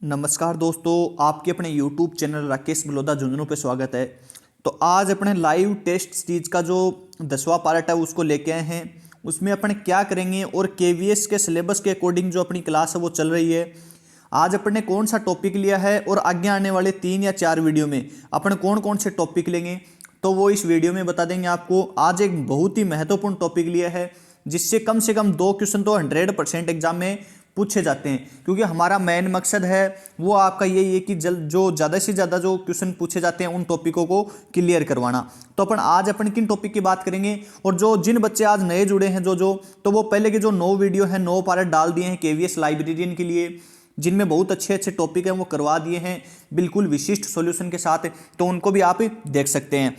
नमस्कार दोस्तों, आपके अपने YouTube चैनल राकेश बलौदा झुंझुनू पे स्वागत है। तो आज अपने लाइव टेस्ट सीरीज का जो 10वां पार्ट है उसको लेके आए हैं। उसमें अपन क्या करेंगे और KVS के सिलेबस के अकॉर्डिंग जो अपनी क्लास है वो चल रही है। आज अपन ने कौन सा टॉपिक लिया है और आगे आने वाले 3 या 4 वीडियो में अपन कौन कौन से टॉपिक लेंगे तो वो इस वीडियो में बता देंगे आपको। आज एक बहुत ही महत्वपूर्ण टॉपिक लिया है जिससे कम से कम 2 क्वेश्चन तो 100% एग्जाम में पूछे जाते हैं, क्योंकि हमारा मेन मकसद है वो आपका यही है कि जो ज़्यादा से ज़्यादा जो क्वेश्चन पूछे जाते हैं उन टॉपिकों को क्लियर करवाना। तो आज अपन किन टॉपिक की बात करेंगे और जिन बच्चे आज नए जुड़े हैं तो वो पहले के जो 9 वीडियो हैं 9 पार्ट डाल दिए हैं KVS लाइब्रेरियन के लिए, जिनमें बहुत अच्छे अच्छे टॉपिक हैं वो करवा दिए हैं बिल्कुल विशिष्ट सॉल्यूशन के साथ, तो उनको भी आप देख सकते हैं।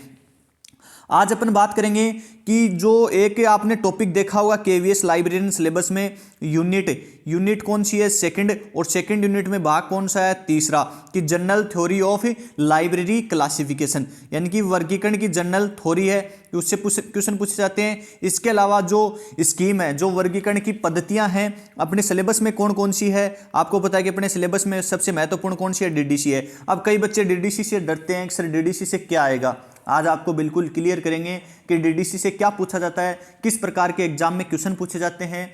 आज अपन बात करेंगे कि जो एक आपने टॉपिक देखा होगा KVS लाइब्रेरियन सिलेबस में यूनिट कौन सी है, सेकंड, और सेकंड यूनिट में भाग कौन सा है, तीसरा, कि general theory of library classification, यानी कि वर्गीकरण की जनरल थ्योरी है, उससे क्वेश्चन पूछे जाते हैं। इसके अलावा जो स्कीम है, जो वर्गीकरण की पद्धतियां हैं अपने सिलेबस में कौन कौन सी है, आपको पता है कि अपने सिलेबस में सबसे महत्वपूर्ण कौन सी है, DDC है। अब कई बच्चे DDC से डरते हैं कि सर DDC से क्या आएगा। आज आपको बिल्कुल क्लियर करेंगे कि DDC से क्या पूछा जाता है, किस प्रकार के एग्जाम में क्वेश्चन पूछे जाते हैं।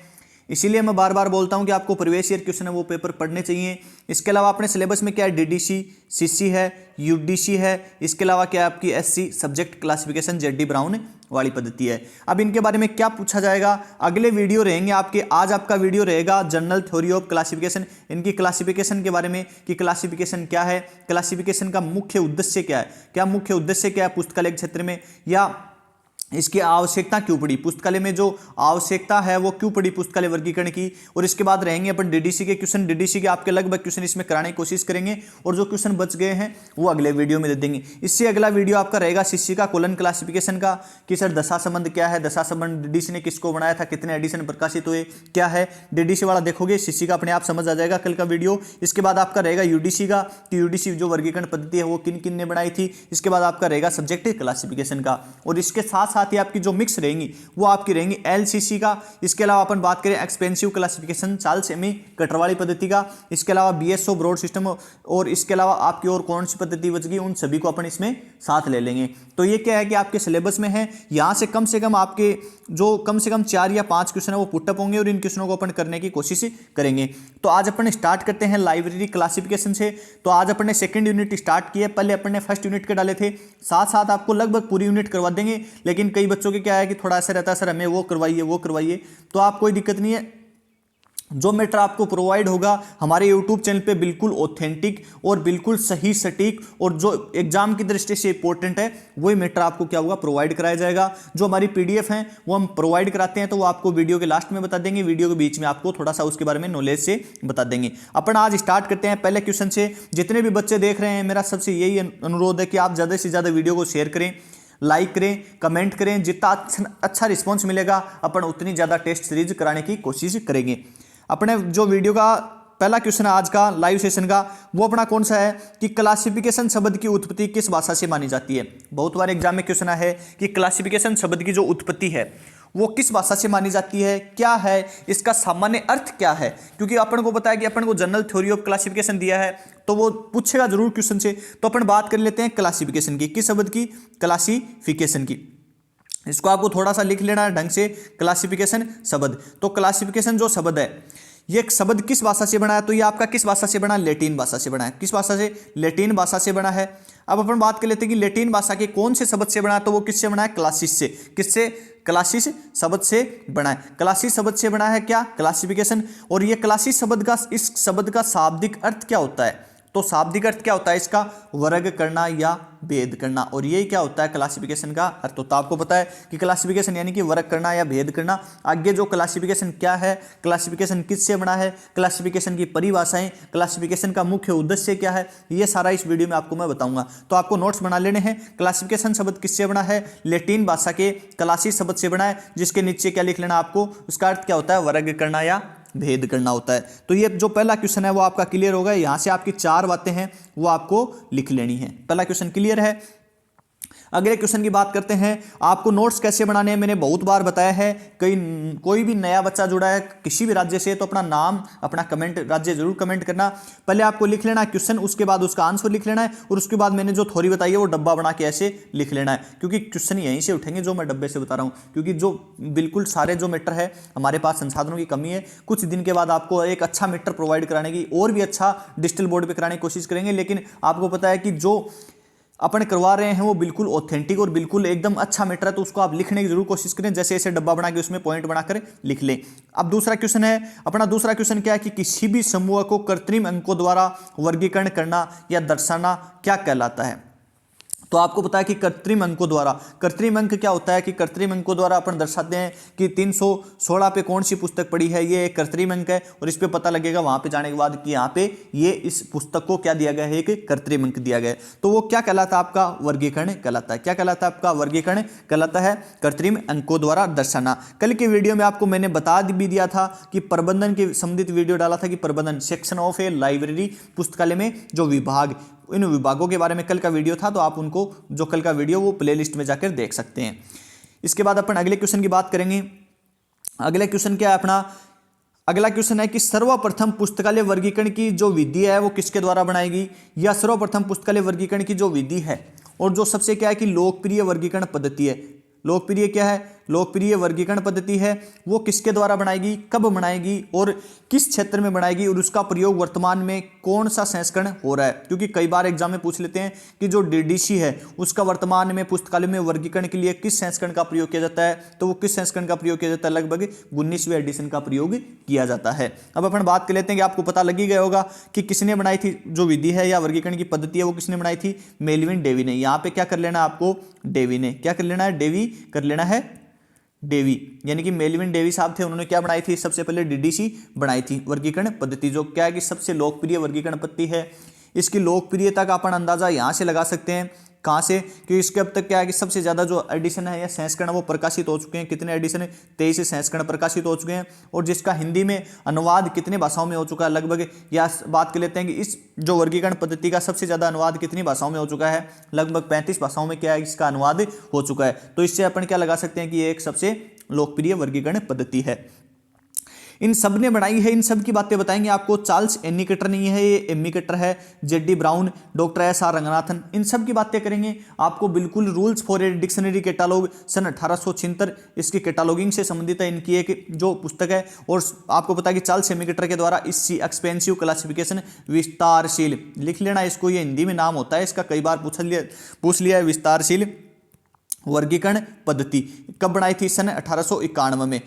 इसीलिए मैं बार बार बोलता हूं कि आपको प्रीवियस ईयर क्वेश्चन है वो पेपर पढ़ने चाहिए। इसके अलावा अपने सिलेबस में क्या है, DDC, CC है, UDC है। इसके अलावा क्या है आपकी SC subject classification ZD brown वाली पद्धति है। अब इनके बारे में क्या पूछा जाएगा, अगले वीडियो रहेंगे आपके। आज आपका वीडियो रहेगा जनरल थ्योरी ऑफ क्लासिफिकेशन, इनकी क्लासिफिकेशन के बारे में कि क्लासिफिकेशन क्या है, क्लासिफिकेशन का मुख्य उद्देश्य क्या है, मुख्य उद्देश्य क्या है पुस्तकालय क्षेत्र में, या इसकी आवश्यकता क्यों पड़ी, पुस्तकालय में जो आवश्यकता है वो क्यों पड़ी पुस्तकालय वर्गीकरण की। और इसके बाद रहेंगे अपन DDC के क्वेश्चन, DDC के आपके लगभग क्वेश्चन इसमें कराने की कोशिश करेंगे, और जो क्वेश्चन बच गए हैं वो अगले वीडियो में दे देंगे। इससे अगला वीडियो आपका रहेगा CC का कोलन क्लासिफिकेशन का, कि सर दशा संबंध क्या है, दशा संबंध DDC ने किसको बनाया था, कितने एडिशन प्रकाशित हुए, क्या है। DDC वाला देखोगे, CC का अपने आप समझ आ जाएगा कल का वीडियो। इसके बाद आपका रहेगा UDC का, कि UDC जो वर्गीकरण पद्धति है वो किन किन ने बनाई थी। इसके बाद आपका रहेगा सब्जेक्ट क्लासिफिकेशन का, और इसके साथ साथ ही आपकी जो मिक्स रहेंगी वो आपकी रहेंगी LCC का। इसके अलावा अपन बात करें एक्सपेंसिव क्लासिफिकेशन चार्ल्स एमी कटरवाली पद्धति का। इसके अलावा BSO ब्रॉड सिस्टम, और इसके अलावा आपकी और कौन सी पद्धति बच गई, उन सभी को अपन इसमें साथ ले लेंगे। तो ये क्या है कि आपके सिलेबस में है, यहाँ से कम आपके जो कम से कम 4 या 5 क्वेश्चन है वो पुटअप होंगे, और इन क्वेश्चनों को अपन करने की कोशिश करेंगे। तो आज अपन स्टार्ट करते हैं लाइब्रेरी क्लासिफिकेशन से। तो आज अपन ने सेकंड यूनिट स्टार्ट किया, पहले अपन ने फर्स्ट यूनिट के डाले थे, साथ साथ आपको लगभग पूरी यूनिट करवा देंगे। लेकिन कई बच्चों के क्या है कि थोड़ा ऐसा रहता है, सर हमें वो करवाइए, तो आप कोई दिक्कत नहीं है। जो मैटर आपको प्रोवाइड होगा हमारे YouTube चैनल पे बिल्कुल ऑथेंटिक और बिल्कुल सही सटीक, और जो एग्जाम की दृष्टि से इंपॉर्टेंट है वही मैटर आपको क्या होगा, प्रोवाइड कराया जाएगा। जो हमारी PDF है वो हम प्रोवाइड कराते हैं, तो वो आपको वीडियो के लास्ट में बता देंगे, वीडियो के बीच में आपको थोड़ा सा उसके बारे में नॉलेज से बता देंगे। अपन आज स्टार्ट करते हैं पहले क्वेश्चन से। जितने भी बच्चे देख रहे हैं, मेरा सबसे यही अनुरोध है कि आप ज़्यादा से ज़्यादा वीडियो को शेयर करें, लाइक करें, कमेंट करें। जितना अच्छा रिस्पॉन्स मिलेगा अपन उतनी ज़्यादा टेस्ट सीरीज कराने की कोशिश करेंगे। अपने जो वीडियो का पहला क्वेश्चन है आज का लाइव सेशन का, वो अपना कौन सा है कि क्लासिफिकेशन शब्द की उत्पत्ति किस भाषा से मानी जाती है। बहुत बार एग्जाम में क्वेश्चन है कि क्लासिफिकेशन शब्द की जो उत्पत्ति है वो किस भाषा से मानी जाती है, क्या है इसका सामान्य अर्थ क्या है। क्योंकि अपन को पता है कि अपन को जनरल थ्योरी ऑफ क्लासिफिकेशन दिया है, तो वो पूछेगा जरूर क्वेश्चन से। तो अपन बात कर लेते हैं क्लासिफिकेशन की, किस शब्द की, क्लासिफिकेशन की। इसको आपको थोड़ा सा लिख लेना है ढंग से, क्लासिफिकेशन शब्द। तो क्लासिफिकेशन जो शब्द है ये शब्द किस भाषा से बना है, तो ये आपका किस भाषा से बना है, लैटिन भाषा से बना है। किस भाषा से, लैटिन भाषा से बना है। अब अपन बात कर लेते हैं कि लैटिन भाषा के कौन से शब्द से बना है, तो वो किससे बना है, क्लासिस से। किससे, क्लासिस शब्द से बना है। क्लासिस शब्द से बना है क्या, क्लासिफिकेशन। और ये क्लासिस शब्द का, इस शब्द का शाब्दिक अर्थ क्या होता है, तो शाब्दिक अर्थ क्या होता है इसका, वर्ग करना या भेद करना। और ये क्या होता है क्लासिफिकेशन का अर्थ होता है। आपको पता है कि क्लासिफिकेशन यानी कि वर्ग करना या भेद करना। आगे जो क्लासिफिकेशन क्या है, क्लासिफिकेशन किससे बना है, क्लासिफिकेशन की परिभाषाएं, क्लासिफिकेशन का मुख्य उद्देश्य क्या है, ये सारा इस वीडियो में आपको मैं बताऊंगा। तो आपको नोट्स बना लेने हैं। क्लासिफिकेशन शब्द किससे बना है, लैटिन भाषा के क्लासिस शब्द से बना है, जिसके नीचे क्या लिख लेना आपको, उसका अर्थ क्या होता है, वर्ग करना या भेद करना होता है। तो ये जो पहला क्वेश्चन है वो आपका क्लियर होगा। यहां से आपकी 4 बातें हैं वो आपको लिख लेनी है। पहला क्वेश्चन क्लियर है। अगले क्वेश्चन की बात करते हैं, आपको नोट्स कैसे बनाने हैं मैंने बहुत बार बताया है। कोई भी नया बच्चा जुड़ा है किसी भी राज्य से तो अपना नाम, अपना कमेंट, राज्य जरूर कमेंट करना। पहले आपको लिख लेना है क्वेश्चन, उसके बाद उसका आंसर लिख लेना है और उसके बाद मैंने जो थ्योरी बताई है वो डब्बा बना के ऐसे लिख लेना है, क्योंकि क्वेश्चन यहीं से उठेंगे जो मैं डब्बे से बता रहा हूं। क्योंकि जो बिल्कुल सारे जो मैटर है, हमारे पास संसाधनों की कमी है। कुछ दिन के बाद आपको एक अच्छा मैटर प्रोवाइड कराने की और भी अच्छा डिजिटल बोर्ड पर कराने की कोशिश करेंगे, लेकिन आपको पता है कि जो अपन करवा रहे हैं वो बिल्कुल ऑथेंटिक और बिल्कुल एकदम अच्छा मैटर है, तो उसको आप लिखने की जरूर कोशिश करें, जैसे ऐसे डब्बा बना के उसमें पॉइंट बनाकर लिख लें। अब दूसरा क्वेश्चन है, अपना दूसरा क्वेश्चन क्या है कि किसी भी समूह को कृत्रिम अंकों द्वारा वर्गीकरण करना या दर्शाना क्या कहलाता है। तो आपको पता है कि कृत्रिम अंकों द्वारा, कृत्रिम अंक क्या होता है कि कृत्रिम अंकों द्वारा अपन दर्शाते हैं कि 316 पे कौन सी पुस्तक पढ़ी है, ये एक कृत्रिम अंक है और इस पे पता लगेगा वहां पे जाने के बाद कि यहाँ पे ये इस पुस्तक को क्या दिया गया है, एक कृत्रिम अंक दिया गया है। तो वो क्या कहलाता है, आपका वर्गीकरण कहलाता है। क्या कहलाता है, आपका वर्गीकरण कहलाता है कृत्रिम अंकों द्वारा दर्शाना। कल के वीडियो में आपको मैंने बता भी दिया था कि प्रबंधन के संबंधित वीडियो डाला था कि प्रबंधन सेक्शन ऑफ ए लाइब्रेरी, पुस्तकालय में जो विभाग, इन विभागों के बारे में कल का वीडियो था, तो आप उनको जो कल का वीडियो वो प्लेलिस्ट में जाकर देख सकते हैं। इसके बाद अपन अगले क्वेश्चन की बात करेंगे। अगला क्वेश्चन क्या है अपना, अगला क्वेश्चन है कि सर्वप्रथम पुस्तकालय वर्गीकरण की जो विधि है वो किसके द्वारा बनाएगी, या सर्वप्रथम पुस्तकालय वर्गीकरण की जो विधि है और जो सबसे क्या है कि लोकप्रिय वर्गीकरण पद्धति है, लोकप्रिय क्या है, लोकप्रिय वर्गीकरण पद्धति है, वो किसके द्वारा बनाएगी, कब बनाएगी और किस क्षेत्र में बनाएगी और उसका प्रयोग वर्तमान में कौन सा संस्करण हो रहा है। क्योंकि कई बार एग्जाम में पूछ लेते हैं कि जो डीडीसी है उसका वर्तमान में पुस्तकालय में वर्गीकरण के लिए किस संस्करण का प्रयोग किया जाता है, तो वो किस संस्करण का प्रयोग किया जाता है, लगभग 19वें एडिशन का प्रयोग किया जाता है। अब अपन बात कर लेते हैं कि आपको पता लग ही गया होगा कि किसने बनाई थी जो विधि है या वर्गीकरण की पद्धति है, वो किसने बनाई थी, मेलविन डेवी ने। यहाँ पे क्या कर लेना आपको, डेवी ने क्या कर लेना है, डेवी कर लेना है, डेवी यानी कि मेलविन डेवी साहब थे, उन्होंने क्या बनाई थी, सबसे पहले डीडीसी बनाई थी वर्गीकरण पद्धति, जो क्या है कि सबसे लोकप्रिय वर्गीकरण पद्धति है। इसकी लोकप्रियता का अपन अंदाजा यहां से लगा सकते हैं, कहां से, कि इसके अब तक क्या है कि सबसे ज्यादा जो एडिशन है या संस्करण वो प्रकाशित हो चुके हैं। कितने एडिशन है, 23 संस्करण प्रकाशित हो चुके हैं, और जिसका हिंदी में अनुवाद कितने भाषाओं में हो चुका है, लगभग, या बात कर लेते हैं कि इस जो वर्गीकरण पद्धति का सबसे ज्यादा अनुवाद कितनी भाषाओं में हो चुका है, लगभग 35 भाषाओं में क्या है इसका अनुवाद हो चुका है। तो इससे अपन क्या लगा सकते हैं कि ये एक सबसे लोकप्रिय वर्गीकरण पद्धति है। इन सब ने बनाई है, इन सब की बातें बताएंगे आपको। चार्ल्स एनिकेटर नहीं है, ये एमिकेटर है, JD Brown, doctor SR. Ranganathan, इन सब की बातें करेंगे आपको। बिल्कुल rules for a dictionary catalogue सन 1876 इसकी कैटालॉगिंग से संबंधित है, इनकी एक जो पुस्तक है। और आपको पता है कि चार्ल्स एमिकेटर के द्वारा इसकी एक्सपेंसिव क्लासिफिकेशन, विस्तारशील, लिख लेना इसको, ये हिंदी में नाम होता है इसका, कई बार पूछ लिया है, विस्तारशील वर्गीकरण पद्धति कब बनाई थी, सन 1891 में।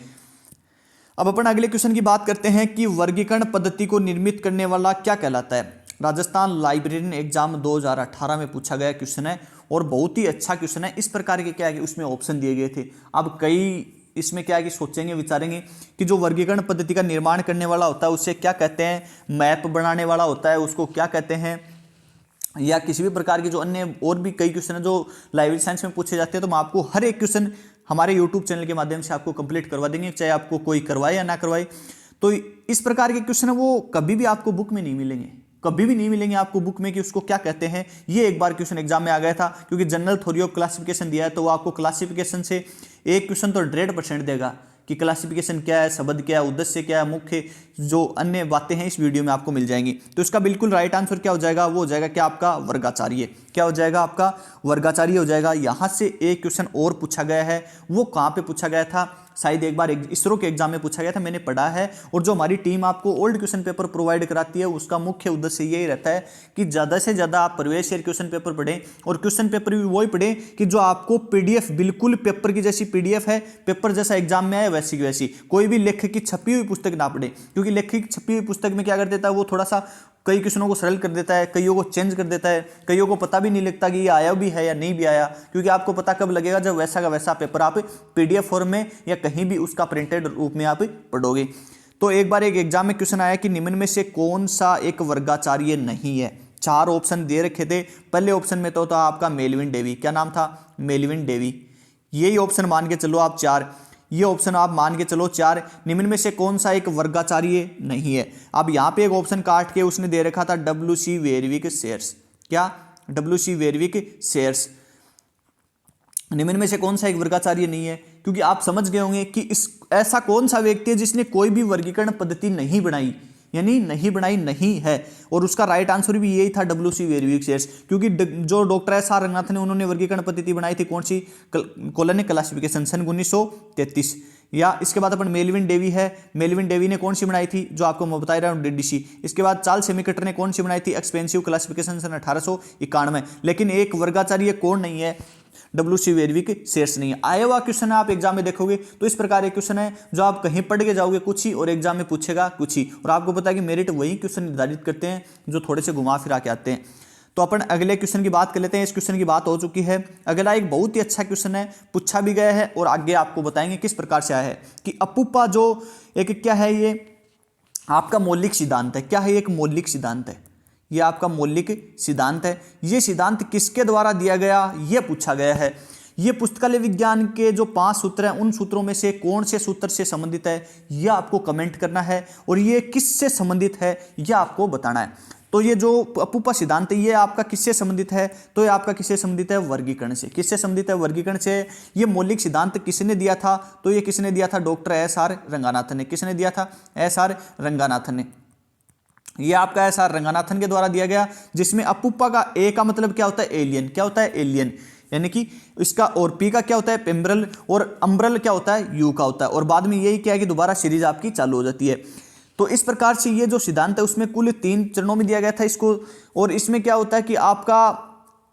अब अपन अगले क्वेश्चन की बात करते हैं कि वर्गीकरण पद्धति को निर्मित करने वाला क्या कहलाता है। राजस्थान लाइब्रेरियन एग्जाम 2018 में पूछा गया क्वेश्चन है और बहुत ही अच्छा क्वेश्चन है। इस प्रकार के क्या है कि उसमें ऑप्शन दिए गए थे। अब कई इसमें क्या है कि सोचेंगे विचारेंगे कि जो वर्गीकरण पद्धति का निर्माण करने वाला होता है उसे क्या कहते हैं, मैप बनाने वाला होता है उसको क्या कहते हैं, या किसी भी प्रकार के जो अन्य और भी कई क्वेश्चन है जो लाइब्रेरी साइंस में पूछे जाते हैं। तो मैं आपको हर एक क्वेश्चन हमारे यूट्यूब चैनल के माध्यम से आपको कंप्लीट करवा देंगे, चाहे आपको कोई करवाए या ना करवाए। तो इस प्रकार के क्वेश्चन है वो कभी भी आपको बुक में नहीं मिलेंगे, कभी भी नहीं मिलेंगे आपको बुक में कि उसको क्या कहते हैं। ये एक बार क्वेश्चन एग्जाम में आ गया था, क्योंकि जनरल थ्योरी ऑफ क्लासिफिकेशन दिया है तो वो आपको क्लासिफिकेशन से एक क्वेश्चन तो 100% देगा कि क्लासिफिकेशन क्या है, शब्द क्या है, उद्देश्य क्या है, मुख्य जो अन्य बातें हैं इस वीडियो में आपको मिल जाएंगी। तो इसका बिल्कुल राइट आंसर क्या हो जाएगा, वो हो जाएगा क्या आपका वर्गाचार्य। क्या हो जाएगा आपका वर्गाचार्य हो जाएगा। यहां से एक क्वेश्चन और पूछा गया है, वो कहां पे पूछा गया था, शायद एक बार इसरो के एग्जाम में पूछा गया था, मैंने पढ़ा है। और जो हमारी टीम आपको ओल्ड क्वेश्चन पेपर प्रोवाइड कराती है उसका मुख्य उद्देश्य यही रहता है कि ज़्यादा से ज़्यादा आप प्रीवियस ईयर क्वेश्चन पेपर पढ़ें, और क्वेश्चन पेपर भी वही पढ़ें कि जो आपको पीडीएफ, बिल्कुल पेपर की जैसी पीडीएफ है, पेपर जैसा एग्जाम में आए वैसी की वैसी, कोई भी लेखक की छपी हुई पुस्तक ना पढ़े। क्योंकि लेखक की छपी हुई पुस्तक में क्या कर देता है, वो थोड़ा सा कई क्वेश्चनों को सरल कर देता है, कईयों को चेंज कर देता है, कईयों को पता भी नहीं लगता कि ये आया भी है या नहीं भी आया। क्योंकि आपको पता कब लगेगा, जब वैसा का वैसा पेपर आप पीडीएफ फॉर्म में या कहीं भी उसका प्रिंटेड रूप में आप पढ़ोगे। तो एक बार एक एग्जाम में क्वेश्चन आया कि निम्न में से कौन सा एक वर्गाचार्य नहीं है। 4 ऑप्शन दे रखे थे। पहले ऑप्शन में तो था आपका मेलविन डेवी, क्या नाम था, मेलविन डेवी। यही ऑप्शन मान के चलो आप 4, ये ऑप्शन आप मान के चलो 4, निम्न में से कौन सा एक वर्गाचार्य नहीं है। अब यहाँ पे एक ऑप्शन काट के उसने दे रखा था W.C. वेरविक शेयर्स। क्या, W.C. वेरविक शेयर्स। निम्न में से कौन सा एक वर्गाचार्य नहीं है? क्योंकि आप समझ गए होंगे कि इस ऐसा कौन सा व्यक्ति है जिसने कोई भी वर्गीकरण पद्धति नहीं बनाई, यानी नहीं बनाई नहीं है। और उसका राइट आंसर भी यही था, डब्ल्यू.सी. वेरविक्सेट्स। क्योंकि जो डॉक्टर एस.आर. रंगनाथन ने उन्होंने वर्गीकरण पद्धति बनाई थी, कौन सी? कॉलोनी क्लासिफिकेशन, सन 1933। या इसके बाद अपन मेलविन डेवी है, मेलविन डेवी ने कौन सी बनाई थी? जो आपको मैं बता रहा हूँ, डीडीसी। इसके बाद चार्ल्स सेमीकटर ने कौन सी बनाई थी? एक्सपेंसिव क्लासिफिकेशन, सन 1891। लेकिन एक वर्गाचार्य कौन नहीं है? डब्ल्यू.सी. वेरविक्सेट्स नहीं है। आया हुआ क्वेश्चन है, आप एग्जाम में देखोगे तो इस प्रकार एक क्वेश्चन है जो आप कहीं पढ़ के जाओगे कुछ ही, और एग्जाम में पूछेगा कुछ ही। और आपको पता है कि मेरिट वही क्वेश्चन निर्धारित करते हैं जो थोड़े से घुमा फिरा के आते हैं। तो अपन अगले क्वेश्चन की बात कर लेते हैं। इस क्वेश्चन की बात हो चुकी है। अगला एक बहुत ही अच्छा क्वेश्चन है, पूछा भी गया है और आगे आपको बताएंगे किस प्रकार से आया है कि अपूपा जो एक क्या है, ये आपका मौलिक सिद्धांत है। क्या है? एक मौलिक सिद्धांत है। यह आपका मौलिक सिद्धांत है। यह सिद्धांत किसके द्वारा दिया गया, यह पूछा गया है। यह पुस्तकालय विज्ञान के जो 5 सूत्र हैं, उन सूत्रों में से कौन से सूत्र से संबंधित है, यह आपको कमेंट करना है। और यह किससे संबंधित है, यह आपको बताना है। तो ये जो अपूपा सिद्धांत है, ये आपका किससे संबंधित है? तो ये आपका किससे संबंधित है? वर्गीकरण से। किससे संबंधित है? वर्गीकरण से। ये मौलिक सिद्धांत किसने दिया था? तो ये किसने दिया था? Doctor SR. रंगनाथन ने। किसने दिया था? एस.आर. रंगनाथन ने। ये आपका एस.आर. रंगनाथन के द्वारा दिया गया, जिसमें अपूपा का ए का मतलब क्या होता है? एलियन। क्या होता है? एलियन। यानी कि इसका, और पी का क्या होता है? पेम्ब्रल। और अम्ब्रल क्या होता है? यू का होता है। और बाद में यही क्या है कि दोबारा सीरीज आपकी चालू हो जाती है। तो इस प्रकार से ये जो सिद्धांत है उसमें कुल 3 चरणों में दिया गया था इसको। और इसमें क्या होता है कि आपका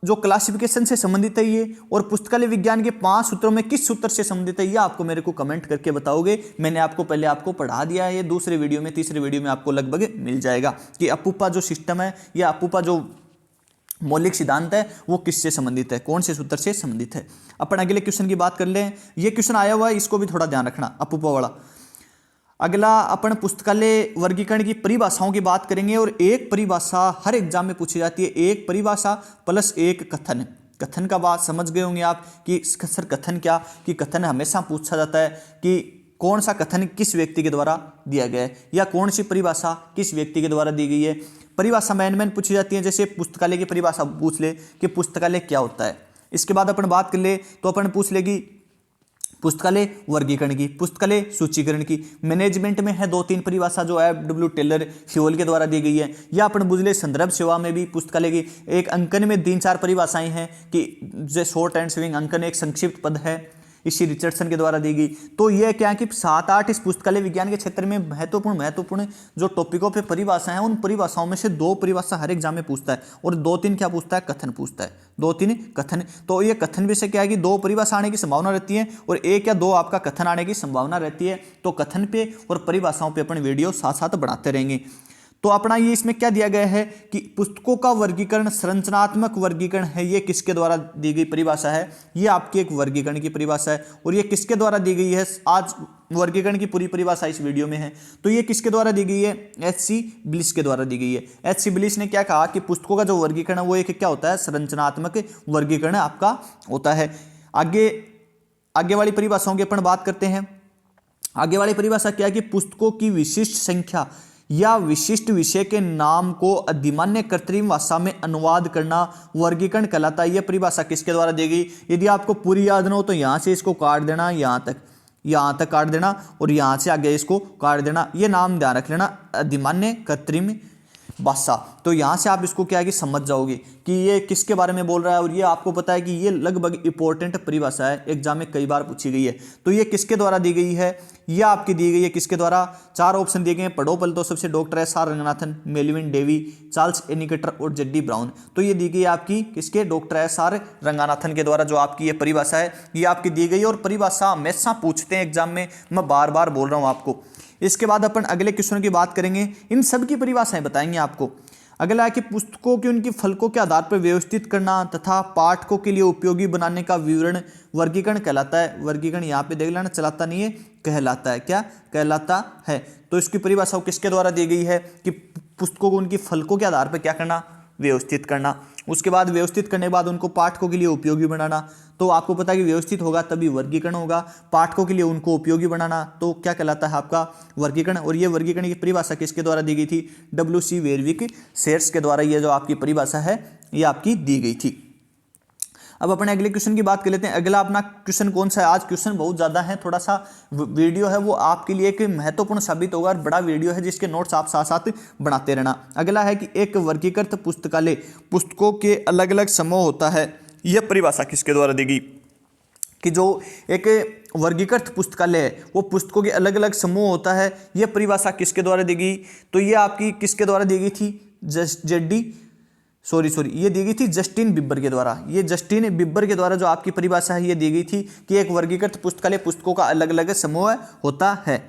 जो क्लासिफिकेशन से संबंधित है ये, और पुस्तकालय विज्ञान के 5 सूत्रों में किस सूत्र से संबंधित है, ये आपको मेरे को कमेंट करके बताओगे। मैंने आपको पहले आपको पढ़ा दिया है, ये दूसरे वीडियो में, तीसरे वीडियो में आपको लगभग मिल जाएगा कि अपूपा जो सिस्टम है या अपूपा जो मौलिक सिद्धांत है वो किससे संबंधित है, कौन से सूत्र से संबंधित है। अपन अगले क्वेश्चन की बात कर लें। ये क्वेश्चन आया हुआ है, इसको भी थोड़ा ध्यान रखना, अपूपा वाला। अगला अपन पुस्तकालय वर्गीकरण की परिभाषाओं की बात करेंगे। और एक परिभाषा हर एग्जाम में पूछी जाती है, एक परिभाषा प्लस एक कथन। कथन का बात समझ गए होंगे आप कि सर कथन क्या, कि कथन हमेशा पूछा जाता है कि कौन सा कथन किस व्यक्ति के द्वारा दिया गया है, या कौन सी परिभाषा किस व्यक्ति के द्वारा दी गई है। परिभाषा मैन पूछी जाती है, जैसे पुस्तकालय की परिभाषा पूछ ले कि पुस्तकालय क्या होता है। इसके बाद अपन बात कर ले तो अपन पूछ लेगी पुस्तकालय वर्गीकरण की, पुस्तकालय सूचीकरण की। मैनेजमेंट में है 2-3 परिभाषा जो F.W. टेलर फ्यूल के द्वारा दी गई है। या अपन बुझले संदर्भ सेवा में भी पुस्तकालय की एक अंकन में 3-4 परिभाषाएं हैं कि जो शॉर्ट एंड स्विंग अंकन एक संक्षिप्त पद है, इसी रिचर्डसन के द्वारा दी गई। तो यह क्या है कि 7-8 इस पुस्तकालय विज्ञान के क्षेत्र में महत्वपूर्ण जो टॉपिकों पे परिभाषाएं हैं, उन परिभाषाओं में से 2 परिभाषा हर एग्जाम में पूछता है, और 2-3 क्या पूछता है? कथन पूछता है। 2-3 कथन। तो ये कथन भी से क्या है कि 2 परिभाषा आने की संभावना रहती है और 1 या 2 आपका कथन आने की संभावना रहती है। तो कथन पे और परिभाषाओं पे अपन वीडियो साथ साथ बढ़ाते रहेंगे। तो अपना ये इसमें क्या दिया गया है कि पुस्तकों का वर्गीकरण संरचनात्मक वर्गीकरण है। ये किसके द्वारा दी गई परिभाषा है? ये आपकी एक वर्गीकरण की परिभाषा है। और ये किसके द्वारा दी गई है? आज वर्गीकरण की पूरी परिभाषा इस वीडियो में है। तो ये किसके द्वारा दी गई है? H.C. ब्लिस के द्वारा दी गई है। H.C. ब्लिस ने क्या कहा कि पुस्तकों का जो वर्गीकरण है वो एक क्या होता है? संरचनात्मक वर्गीकरण आपका होता है। आगे वाली परिभाषाओं की अपन बात करते हैं। आगे वाली परिभाषा क्या है कि पुस्तकों की विशिष्ट संख्या या विशिष्ट विषय के नाम को अधिमान्य कृत्रिम भाषा में अनुवाद करना वर्गीकरण कहलाता है। यह परिभाषा किसके द्वारा दी गई? यदि आपको पूरी याद ना हो तो यहां से इसको काट देना, यहां तक काट देना, और यहां से आगे इसको काट देना। यह नाम ध्यान रख लेना, अधिमान्य कृत्रिम भाषा। तो यहाँ से आप इसको क्या है कि समझ जाओगे कि ये किसके बारे में बोल रहा है। और ये आपको पता है कि ये लगभग इंपॉर्टेंट परिभाषा है, एग्जाम में कई बार पूछी गई है। तो ये किसके द्वारा दी गई है? ये आपकी दी गई है किसके द्वारा? 4 ऑप्शन दिए गए हैं, पढ़ो पहले तो सबसे। Doctor SR. Ranganathan, Melvin Dewey, Charles Ammi Cutter और जेडी ब्राउन। तो ये दी गई आपकी किसके? Doctor SR. रंगनाथन के द्वारा जो आपकी ये परिभाषा है ये आपकी दी गई। और परिभाषा हमेशा पूछते हैं एग्जाम में, मैं बार बार बोल रहा हूँ आपको। इसके बाद अपन अगले क्वेश्चन की बात करेंगे, इन सब की परिभाषाएं बताएंगे आपको। अगला है कि पुस्तकों की उनकी फलकों के आधार पर व्यवस्थित करना तथा पाठकों के लिए उपयोगी बनाने का विवरण वर्गीकरण कहलाता है। वर्गीकरण यहाँ पे देख लेना, चलाता नहीं है, कहलाता है। क्या कहलाता है? तो इसकी परिभाषा किसके द्वारा दी गई है कि पुस्तकों को उनकी फलकों के आधार पर क्या करना? व्यवस्थित करना। उसके बाद व्यवस्थित करने के बाद उनको पाठकों के लिए उपयोगी बनाना। तो आपको पता है कि व्यवस्थित होगा तभी वर्गीकरण होगा। पाठकों के लिए उनको उपयोगी बनाना तो क्या कहलाता है? आपका वर्गीकरण। और ये वर्गीकरण की परिभाषा किसके द्वारा दी गई थी? W.C. वेरविक्सेट्स के द्वारा ये जो आपकी परिभाषा है ये आपकी दी गई थी। अब अपने अगले क्वेश्चन की बात कर लेते हैं। अगला अपना क्वेश्चन कौन सा है? आज क्वेश्चन बहुत ज़्यादा है, थोड़ा सा वीडियो है वो आपके लिए एक महत्वपूर्ण साबित होगा और बड़ा वीडियो है जिसके नोट्स आप साथ साथ बनाते रहना। अगला है कि एक वर्गीकृत पुस्तकालय पुस्तकों के अलग अलग समूह होता है, यह परिभाषा किसके द्वारा देगी? कि जो एक वर्गीकृत पुस्तकालय है वो पुस्तकों के अलग अलग समूह होता है, यह परिभाषा किसके द्वारा देगी? तो ये आपकी किसके द्वारा दी गई थी? ये दी गई थी जस्टिन बीबर के द्वारा। ये जस्टिन बीबर के द्वारा जो आपकी परिभाषा है ये दी गई थी कि एक वर्गीकृत पुस्तकालय पुस्तकों का अलग अलग समूह होता है।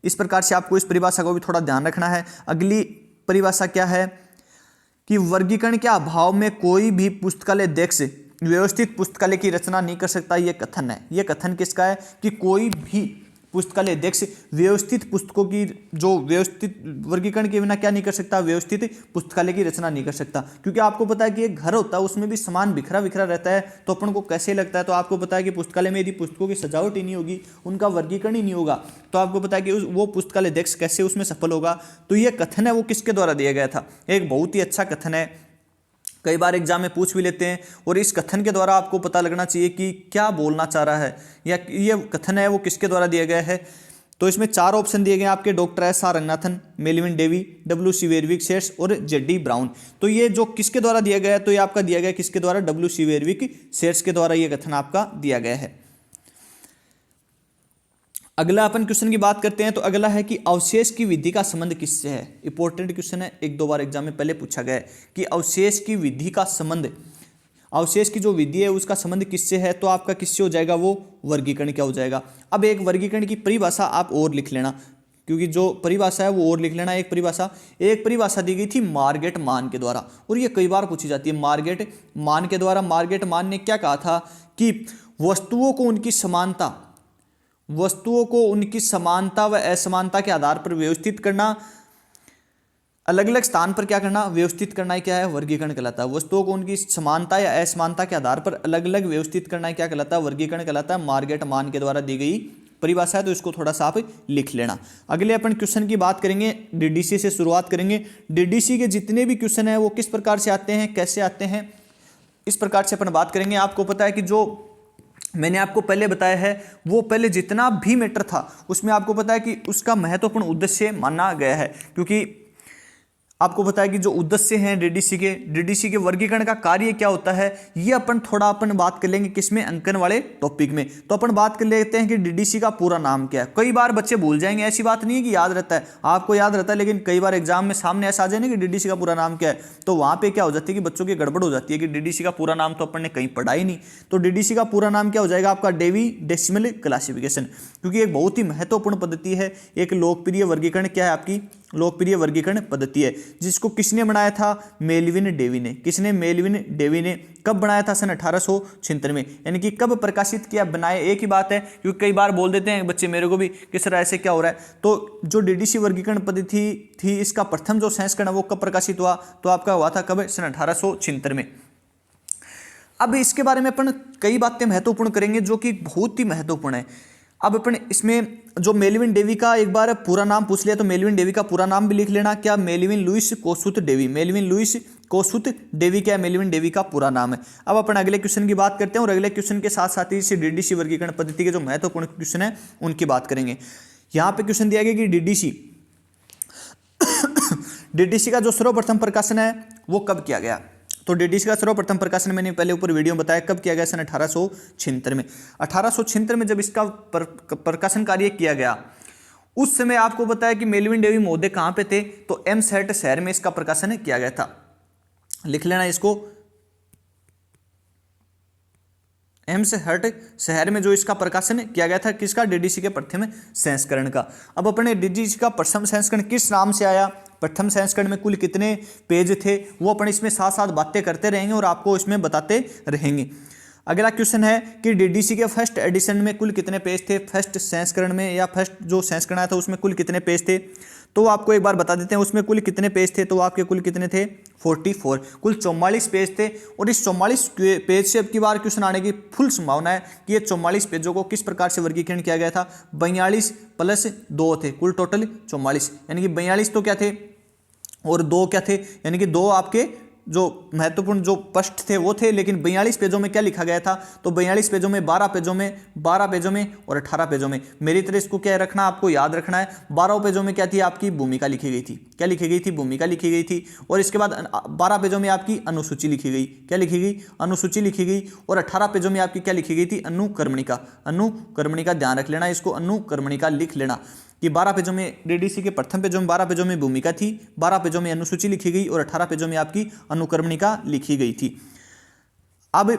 इस प्रकार से आपको इस परिभाषा को भी थोड़ा ध्यान रखना है। अगली परिभाषा क्या है कि वर्गीकरण के अभाव में कोई भी पुस्तकालय डेस्क व्यवस्थित पुस्तकालय की रचना नहीं कर सकता। यह कथन है। यह कथन किसका है कि कोई भी पुस्तकालय डेस्क व्यवस्थित पुस्तकों की जो व्यवस्थित वर्गीकरण के बिना क्या नहीं कर सकता? व्यवस्थित पुस्तकालय की रचना नहीं कर सकता। क्योंकि आपको पता है कि एक घर होता है उसमें भी सामान बिखरा बिखरा रहता है तो अपन को कैसे लगता है? तो आपको पता है कि पुस्तकालय में यदि पुस्तकों की सजावट ही नहीं होगी, उनका वर्गीकरण ही नहीं होगा, तो आपको पता है कि वो पुस्तकालय डेस्क कैसे उसमें सफल होगा। तो यह कथन है वो किसके द्वारा दिया गया था? एक बहुत ही अच्छा कथन है, कई बार एग्जाम में पूछ भी लेते हैं और इस कथन के द्वारा आपको पता लगना चाहिए कि क्या बोलना चाह रहा है या ये कथन है वो किसके द्वारा दिया गया है। तो इसमें 4 ऑप्शन दिए गए हैं आपके, doctor S.R. Ranganathan, Melvin Dewey, W.C. Berwick Sayers और Z.D. ब्राउन। तो ये जो किसके द्वारा दिया गया है? तो ये आपका दिया गया किसके द्वारा? W.C. वेरविक सेट्स के द्वारा ये कथन आपका दिया गया है। अगला अपन क्वेश्चन की बात करते हैं। तो अगला है कि अवशेष की विधि का संबंध किससे है? इंपॉर्टेंट क्वेश्चन है, 1-2 बार एग्जाम में पहले पूछा गया है कि अवशेष की विधि का संबंध, अवशेष की जो विधि है उसका संबंध किससे है? तो आपका किससे हो जाएगा? वो वर्गीकरण क्या हो जाएगा। अब एक वर्गीकरण की परिभाषा आप और लिख लेना, क्योंकि जो परिभाषा है वो और लिख लेना। एक परिभाषा दी गई थी मार्गेट मान के द्वारा और ये कई बार पूछी जाती है। मार्गेट मान के द्वारा मार्गेट मान ने क्या कहा था कि वस्तुओं को उनकी समानता व असमानता के आधार पर व्यवस्थित करना, अलग अलग स्थान पर क्या करना? व्यवस्थित करना ही क्या है? वर्गीकरण कहलाता है। वस्तुओं को उनकी समानता या असमानता के आधार पर अलग अलग व्यवस्थित करना ही क्या कहलाता है? वर्गीकरण कहलाता है। मार्गेट मान के द्वारा दी गई परिभाषा है, तो इसको थोड़ा सा आप लिख लेना। अगले अपन क्वेश्चन की बात करेंगे, डीडीसी से शुरुआत करेंगे। डीडीसी के जितने भी क्वेश्चन है वो किस प्रकार से आते हैं, कैसे आते हैं, इस प्रकार से अपन बात करेंगे। आपको पता है कि जो मैंने आपको पहले बताया है वो पहले जितना भी मैटर था उसमें आपको पता है कि उसका महत्वपूर्ण उद्देश्य माना गया है, क्योंकि आपको पता है कि जो उद्देश्य हैं डीडीसी के वर्गीकरण का कार्य क्या होता है, ये अपन बात कर लेंगे किसमें? अंकन वाले टॉपिक में। तो अपन बात कर लेते हैं कि डीडीसी का पूरा नाम क्या है। कई बार बच्चे भूल जाएंगे, ऐसी बात नहीं है कि याद रहता है, आपको याद रहता है, लेकिन कई बार एग्जाम में सामने ऐसा आ जाए ना कि डीडीसी का पूरा नाम क्या है, तो वहां पे क्या हो जाती है कि बच्चों की गड़बड़ हो जाती है कि डीडीसी का पूरा नाम तो अपन ने कहीं पढ़ा ही नहीं। तो डीडीसी का पूरा नाम क्या हो जाएगा आपका? डेवी डेसिमल क्लासिफिकेशन, क्योंकि एक बहुत ही महत्वपूर्ण पद्धति है, एक लोकप्रिय वर्गीकरण क्या है? आपकी लोकप्रिय वर्गीकरण पद्धति है, जिसको किसने बनाया था? मेलविन डेवी ने। किसने? मेलविन डेवी ने। कब बनाया था? सन 1876 में। यानी कि कब प्रकाशित किया? बनाए एक ही बात है, क्योंकि कई बार बोल देते हैं बच्चे मेरे को भी किस तरह ऐसे क्या हो रहा है। तो जो डीडीसी वर्गीकरण पद्धति थी इसका प्रथम जो संस्करण वो कब प्रकाशित हुआ? तो आपका हुआ था कब? सन 1876 में। अब इसके बारे में अपन कई बातें महत्वपूर्ण करेंगे जो कि बहुत ही महत्वपूर्ण है। अब अपन इसमें जो मेलविन डेवी का एक बार पूरा नाम पूछ लिया, तो मेलविन डेवी का पूरा नाम भी लिख लेना। क्या? Melvin Louis Kossuth Dewey. Melvin Louis Kossuth Dewey क्या है? मेलविन डेवी का पूरा नाम है। अब अपन अगले क्वेश्चन की बात करते हैं और अगले क्वेश्चन के साथ साथ ही इस डीडीसी वर्गीकरण पद्धति के जो महत्वपूर्ण क्वेश्चन है उनकी बात करेंगे। यहाँ पे क्वेश्चन दिया गया कि डीडीसी का जो सर्वप्रथम प्रकाशन है वो कब किया गया? तो डीडीसी का सर्वप्रथम प्रकाशन मैंने पहले ऊपर वीडियो में बताया कब किया गया? सन 1876 में। 1876 में जब इसका प्रकाशन कार्य किया गया उस समय आपको बताया कि मेलविन डेवी महोदय कहाँ पे थे? तो एम्सहर्स्ट शहर में इसका प्रकाशन किया गया था। लिख लेना इसको, एम्सहर्स्ट शहर में जो इसका प्रकाशन किया गया था किसका? डीडीसी के प्रथम संस्करण का। अब अपने डीडीसी का प्रथम संस्करण किस नाम से आया? प्रथम संस्करण में कुल कितने पेज थे वो अपन इसमें साथ साथ बातें करते रहेंगे और आपको इसमें बताते रहेंगे। अगला क्वेश्चन है कि डीडीसी के फर्स्ट एडिशन में कुल कितने पेज थे? फर्स्ट संस्करण में या फर्स्ट जो संस्करण आया था उसमें कुल कितने पेज थे? तो आपको एक बार बता देते हैं उसमें कुल कितने पेज थे। तो आपके कुल कितने थे? 44, कुल 44 पेज थे। और इस 44 पेज से अब की बार क्वेश्चन आने की फुल संभावना है कि ये 44 पेजों को किस प्रकार से वर्गीकरण किया गया था? 42 + 2 थे, कुल टोटल 44, यानी कि 42 तो क्या थे और 2 क्या थे? यानी कि 2 आपके जो महत्वपूर्ण जो पृष्ठ थे वो थे, लेकिन 42 पेजों में क्या लिखा गया था, तो 42 पेजों में 12 पेजों में और 18 पेजों में मेरी तरह इसको क्या रखना, आपको याद रखना है। 12 पेजों में क्या थी, आपकी भूमिका लिखी गई थी। क्या लिखी गई थी, भूमिका लिखी गई थी। और इसके बाद 12 पेजों में आपकी अनुसूची लिखी गई। क्या लिखी गई, अनुसूची लिखी गई। और 18 पेजों में आपकी क्या लिखी गई थी, अनुक्रमणिका। अनुक्रमणिका ध्यान रख लेना, इसको अनुक्रमणिका लिख लेना कि 12 पेजों में डीडीसी के प्रथम पेजों में 12 पेजों में भूमिका थी, 12 पेजों में अनुसूची लिखी गई और 18 पेजों में आपकी अनुक्रमणिका लिखी गई थी। अब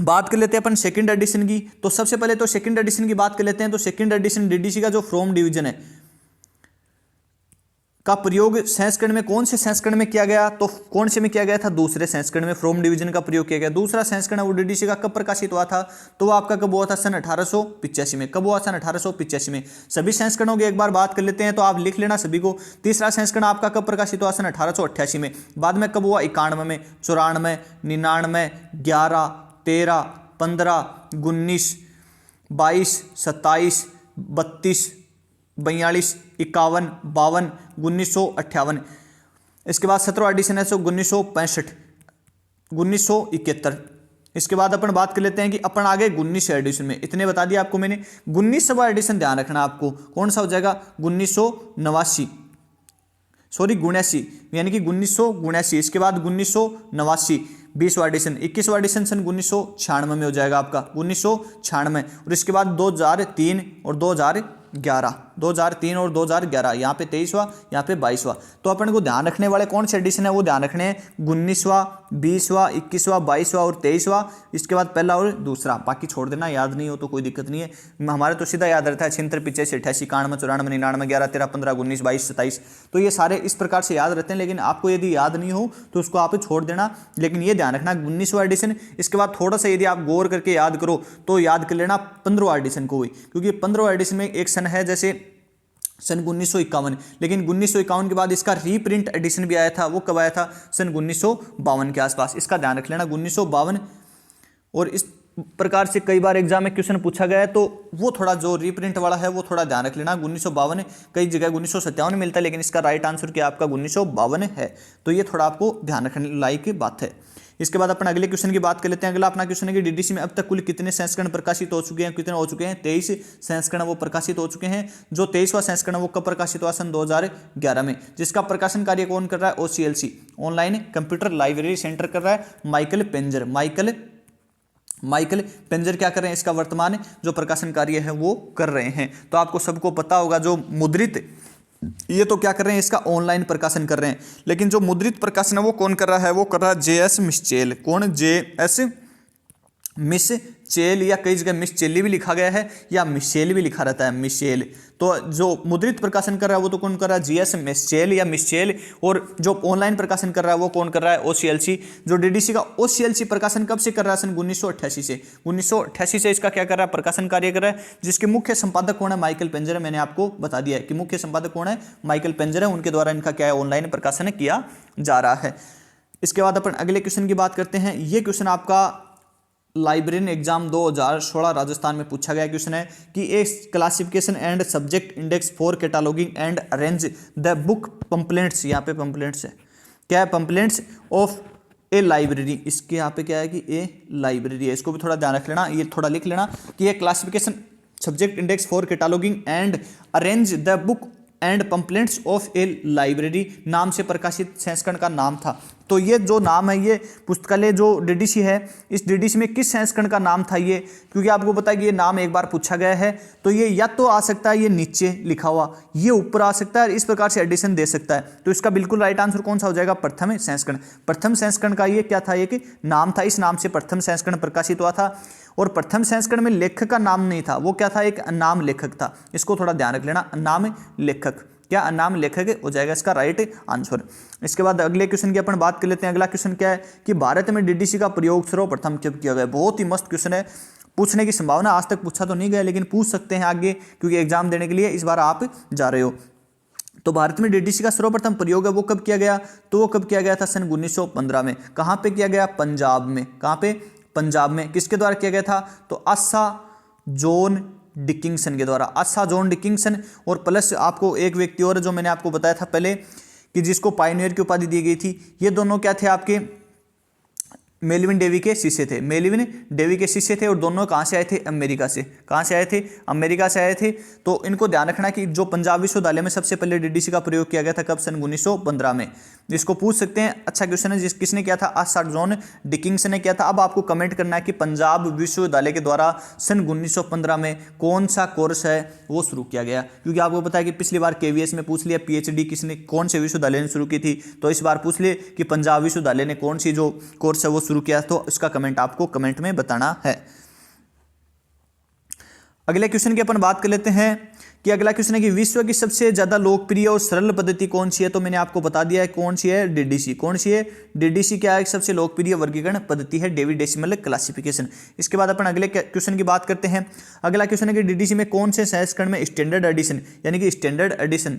बात कर लेते हैं अपन सेकंड एडिशन की। तो सबसे पहले तो सेकंड एडिशन की बात कर लेते हैं। तो सेकंड एडिशन डीडीसी का जो फ्रॉम डिवीजन है का प्रयोग संस्करण में कौन से संस्करण में किया गया, तो कौन से में किया गया था, दूसरे संस्करण में फ्रॉम डिवीजन का प्रयोग किया गया। दूसरा संस्करण वो डीडीसी का कब प्रकाशित हुआ था, तो वो आपका कब हुआ था, सन 1885 में। कब हुआ, सन 1885 में। सभी संस्करणों की एक बार बात कर लेते हैं, तो आप लिख लेना सभी को। तीसरा संस्करण आपका कब प्रकाशित हुआ, सन 1888 में। बाद में कब हुआ, 91 में, 94, 99, 11, 13, 15, 19, 22, 27, 32, 42, 51, 52, 1958। इसके बाद 17वां एडिशन है 1965, 1971। इसके बाद अपन बात कर लेते हैं कि अपन आगे 19 एडिशन में, इतने बता दिया आपको मैंने। 19वां एडिशन ध्यान रखना आपको, कौन सा हो जाएगा, 1989, सॉरी 79, यानी कि 1979। इसके बाद 1989 20वां एडिशन। 21वां एडिशन सन 1996 में हो जाएगा आपका, 1996। और इसके बाद 2003 और 2011, 2003 और 2011, यहाँ पे 23वां, यहाँ पे 22वां। तो अपन को ध्यान रखने वाले कौन से एडिशन है, वो ध्यान रखने हैं 19वां, 20वां, 21वां, 22वां और 23वां। इसके बाद पहला और दूसरा, बाकी छोड़ देना, याद नहीं हो तो कोई दिक्कत नहीं है। हमारे तो सीधा याद रहता है 76, 85, 88, 91, 94, 99, 11, 13, 15, 19, 22, 27। तो ये सारे इस प्रकार से याद रहते हैं, लेकिन आपको यदि याद नहीं हो तो उसको आप छोड़ देना। लेकिन ये ध्यान रखना 19वां एडिशन। इसके बाद थोड़ा सा यदि आप गौर करके याद करो तो याद कर लेना 15वां एडिशन को भी, क्योंकि 15वां एडिशन में एक सन है जैसे सन 1951, लेकिन 1951 के बाद इसका रीप्रिंट एडिशन भी आया था। वो कब आया था, सन 1952 के आसपास। इसका ध्यान रख लेना 1952। और इस प्रकार से कई बार एग्जाम में क्वेश्चन पूछा गया है, तो वो थोड़ा जो रीप्रिंट वाला है वो थोड़ा ध्यान रख लेना। 1952 कई जगह 1957 मिलता है, लेकिन इसका राइट आंसर क्या आपका 1952 है। तो ये थोड़ा आपको ध्यान रखने लायक बात है। इसके बाद अपन अगले क्वेश्चन की बात कर लेते हैं। अगला अपना क्वेश्चन है कि डीडीसी में अब तक कुल कितने संस्करण प्रकाशित हो चुके हैं, कितने हो चुके हैं, 23 संस्करण वो प्रकाशित हो चुके हैं। जो 23वां संस्करण वो कब प्रकाशित हुआ, सन 2011 में, जिसका प्रकाशन कार्य कौन कर रहा है, OCLC online computer library centre कर रहा है। माइकल पेंजर क्या कर रहे हैं, इसका वर्तमान जो प्रकाशन कार्य है वो कर रहे हैं। तो आपको सबको पता होगा जो मुद्रित, ये तो क्या कर रहे हैं, इसका ऑनलाइन प्रकाशन कर रहे हैं, लेकिन जो मुद्रित प्रकाशन है वो कौन कर रहा है, वो कर रहा है JS मिस्चेल। कौन, JS मिस्चेल, या कई जगह मिस्चेली भी लिखा गया है या मिशेल भी लिखा रहता है, मिशेल। तो जो मुद्रित प्रकाशन कर रहा है वो तो कौन कर रहा है, JS मिस्चेल या मिशेल। और जो ऑनलाइन प्रकाशन कर रहा है वो कौन कर रहा है, OCLC। जो डीडीसी का OCLC प्रकाशन कब से कर रहा है, सन 1988 से। 1988 से इसका क्या कर रहा है, प्रकाशन कार्य कर रहा है, जिसके मुख्य संपादक कौन है, माइकल पेंजर है। मैंने आपको बता दिया है कि मुख्य संपादक कौन है, माइकल पेंजर है। उनके द्वारा इनका क्या है, ऑनलाइन प्रकाशन किया जा रहा है। इसके बाद अपन अगले क्वेश्चन की बात करते हैं। ये क्वेश्चन आपका लाइब्रेरियन एग्जाम 2016 राजस्थान में पूछा गया क्वेश्चन है कि एक classification and subject index for cataloguing and arrange the book pamphlets, यहाँ पे पंपलेट्स है, क्या है, पंपलेट्स ऑफ ए लाइब्रेरी। इसके यहाँ पे क्या है कि ए लाइब्रेरी है, इसको भी थोड़ा ध्यान रख लेना, ये थोड़ा लिख लेना कि ये classification subject index for cataloguing and arrange the book and pamphlets of a library नाम से प्रकाशित संस्करण का नाम था। तो ये जो नाम है, ये पुस्तकालय जो डीडीसी है, इस डीडीसी में किस संस्करण का नाम था ये, क्योंकि आपको पता है कि ये नाम एक बार पूछा गया है। तो ये या तो आ सकता है ये नीचे लिखा हुआ, ये ऊपर आ सकता है, इस प्रकार से एडिशन दे सकता है। तो इसका बिल्कुल राइट आंसर कौन सा हो जाएगा, प्रथम संस्करण। प्रथम संस्करण का ये क्या था, एक नाम था, इस नाम से प्रथम संस्करण प्रकाशित हुआ था। और प्रथम संस्करण में लेखक का नाम नहीं था, वो क्या था, एक नाम लेखक था। इसको थोड़ा ध्यान रख लेना, नाम लेखक, क्या नाम लेखक हो जाएगा इसका राइट आंसर। इसके बाद अगले क्वेश्चन की अपन बात कर लेते हैं। अगला क्वेश्चन क्या है कि भारत में डीडीसी का प्रयोग सर्वप्रथम कब किया गया। बहुत ही मस्त क्वेश्चन है, पूछने की संभावना, आज तक पूछा तो नहीं गया लेकिन पूछ सकते हैं आगे, क्योंकि एग्जाम देने के लिए इस बार आप जा रहे हो। तो भारत में डीडीसी का सर्वप्रथम प्रयोग है वो कब किया गया, तो वो कब किया गया था, सन 1915 में। कहाँ पे किया गया, पंजाब में। कहाँ पे, पंजाब में। किसके द्वारा किया गया था, तो आसा जॉन डिकिंसन के द्वारा, आसा जॉन डिकिंसन। और प्लस आपको एक व्यक्ति और जो मैंने आपको बताया था पहले कि जिसको पायनियर की उपाधि दी गई थी। ये दोनों क्या थे आपके मेलविन डेवी के शिष्य थे, मेलविन डेवी के शिष्य थे और दोनों कहाँ से आए थे? अमेरिका से। कहाँ से आए थे? अमेरिका से आए थे। तो इनको ध्यान रखना कि जो पंजाब विश्वविद्यालय में सबसे पहले डीडीसी का प्रयोग किया गया था कब? सन 1915 में। इसको पूछ सकते हैं, अच्छा क्वेश्चन है। किसने किया था? सर जॉन डिकिंसन ने किया था। अब आपको कमेंट करना है कि पंजाब विश्वविद्यालय के द्वारा सन 1915 में कौन सा कोर्स है वो शुरू किया गया, क्योंकि आपको पता है कि पिछली बार केवीएस में पूछ लिया पीएचडी किसने कौन से विश्वविद्यालय ने शुरू की थी, तो इस बार पूछ ले कि पंजाब विश्वविद्यालय ने कौन सी जो कोर्स है वो शुरू किया, तो इसका कमेंट आपको कमेंट में बताना है। अगले क्वेश्चन की अपन बात कर लेते हैं कि अगला क्वेश्चन है कि विश्व की सबसे ज्यादा लोकप्रिय और सरल पद्धति कौन सी है? तो मैंने आपको बता दिया है कौन सी है, डीडीसी। कौन सी है? डीडीसी क्या है? सबसे लोकप्रिय वर्गीकरण पद्धति है, डेवी डेसिमल क्लासिफिकेशन। इसके बाद अपन अगले क्वेश्चन की बात करते हैं। अगला क्वेश्चन है कि डीडीसी में कौन से संस्करण में स्टैंडर्ड एडिशन यानी कि स्टैंडर्ड एडिशन